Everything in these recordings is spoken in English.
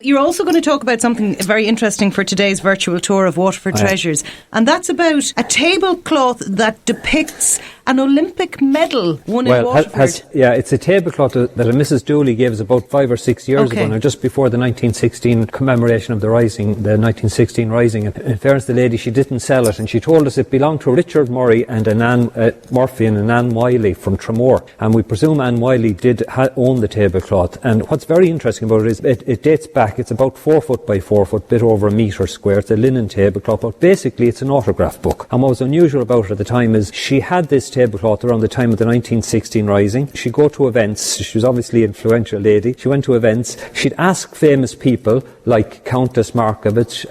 You're also going to talk about something very interesting for today's virtual tour of Waterford Treasures, and that's about a tablecloth that depicts an Olympic medal won in Waterford. It's a tablecloth that a Mrs. Dooley gave us about 5 or 6 years ago, now just before the 1916 commemoration of the 1916 Rising. In fairness, the lady, she didn't sell it, and she told us it belonged to Richard Murray and Murphy and Anne Wiley from Tramore, and we presume Anne Wiley did own the tablecloth. And what's very interesting about it is it dates back. It's about 4 foot by 4 foot, bit over a metre square. It's a linen tablecloth, but basically it's an autograph book. And what was unusual about it at the time is she had this tablecloth around the time of the 1916 Rising. She'd go to events. She was obviously an influential lady. She went to events. She'd ask famous people like Countess Markovich,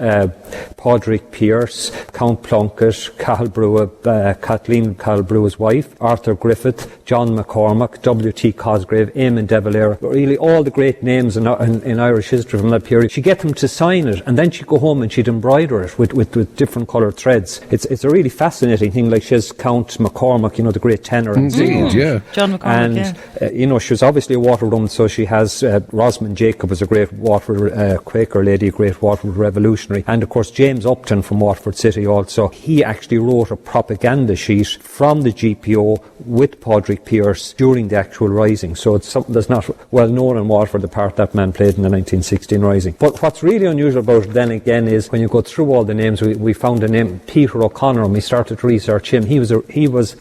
Padraig Pearse, Count Plunkett, Kathleen Calbrewe's wife, Arthur Griffith, John McCormack, W.T. Cosgrave, Eamon de Valera, really all the great names in Irish history from that period. She'd get them to sign it, and then she'd go home and she'd embroider it with different coloured threads. It's a really fascinating thing. Like she has Count McCormack, the great tenor. Indeed, yeah. John McCormack, and, she was obviously a Waterford woman, so she has Rosamond Jacob was a great Waterford Quaker lady, a great Waterford revolutionary. And of course, James Upton from Waterford City also. He actually wrote a propaganda sheet from the GPO with Padraig Pearse during the actual Rising. So it's something that's not well known in Waterford, the part that man played in the 1916 Rising. But what's really unusual about it then again is when you go through all the names, we found a name, Peter O'Connor, and we started to research him. He was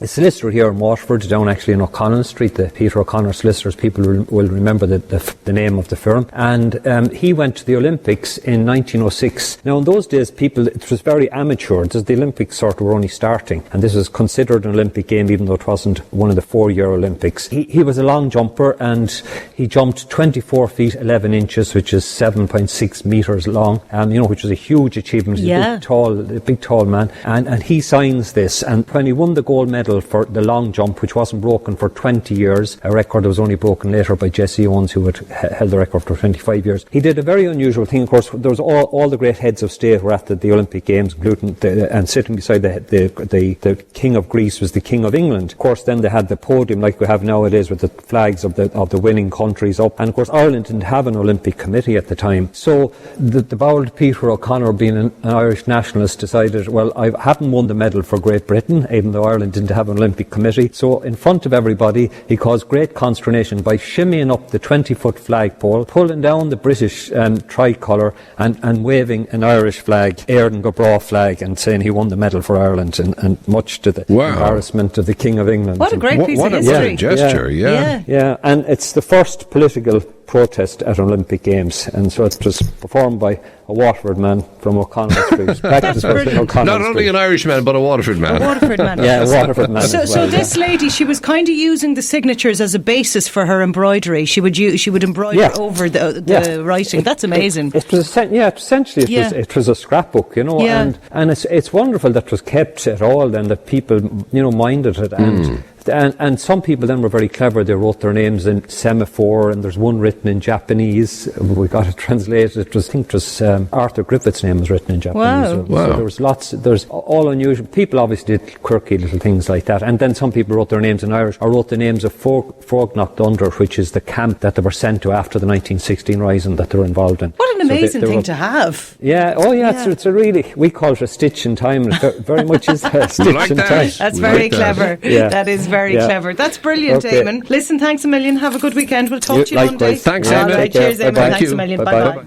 a solicitor here in Waterford, down actually in O'Connell Street, the Peter O'Connor Solicitors. People will remember the name of the firm. And he went to the Olympics in 1906. Now in those days, it was very amateur. The Olympics sort of were only starting, and this was considered an Olympic game even though it wasn't one of the 4-year Olympics. He was a long jumper, and he jumped 24 feet 11 inches, which is 7.6 metres long, which was a huge achievement. He's a big tall man, and he signs this. And when he won the gold medal for the long jump, which wasn't broken for 20 years, a record that was only broken later by Jesse Owens, who had held the record for 25 years, he did a very unusual thing. Of course, there was all the great heads of state were at the Olympic Games, and sitting beside the King of Greece was the King of England. Of course, then they had the podium like we have nowadays with the flags of the winning countries up. And of course, Ireland didn't have an Olympic committee at the time. So the bowled Peter O'Connor, being an Irish nationalist, decided, well, I haven't won the medal for Great Britain, even though Ireland didn't have an Olympic committee. So in front of everybody, he caused great consternation by shimmying up the 20-foot flagpole, pulling down the British tricolour and waving an Irish flag, Éireann go Bragh flag, and saying he won the medal for Ireland, and much to the embarrassment of the King of England. What a great piece of history. What a gesture, yeah. And it's the first political protest at Olympic Games, and so it was performed by a Waterford man from O'Connell Street. Not only an Irishman, but a Waterford man. A Waterford man. Yeah, a Waterford man. So this lady, she was kind of using the signatures as a basis for her embroidery. She would embroider over the writing. That's amazing. It was it was a scrapbook, and it's wonderful that it was kept at all, and that people minded it. And some people then were very clever. They wrote their names in semaphore, and there's one written in Japanese. We got it translated. I think it was Arthur Griffith's name was written in Japanese. Wow. So there was lots. There's all unusual. People obviously did quirky little things like that. And then some people wrote their names in Irish, or wrote the names of Forgnocht Under, which is the camp that they were sent to after the 1916 Rising that they were involved in. What an amazing thing to have. Yeah. Oh, yeah. It's a really, we call it a stitch in time. It very much is a stitch in time. That's very clever. Yeah. That is very clever. That's brilliant, Eamon. Listen, thanks a million. Have a good weekend. We'll talk to you Monday. Thanks, Eamon. Cheers, Eamon. Thanks a million. Bye-bye.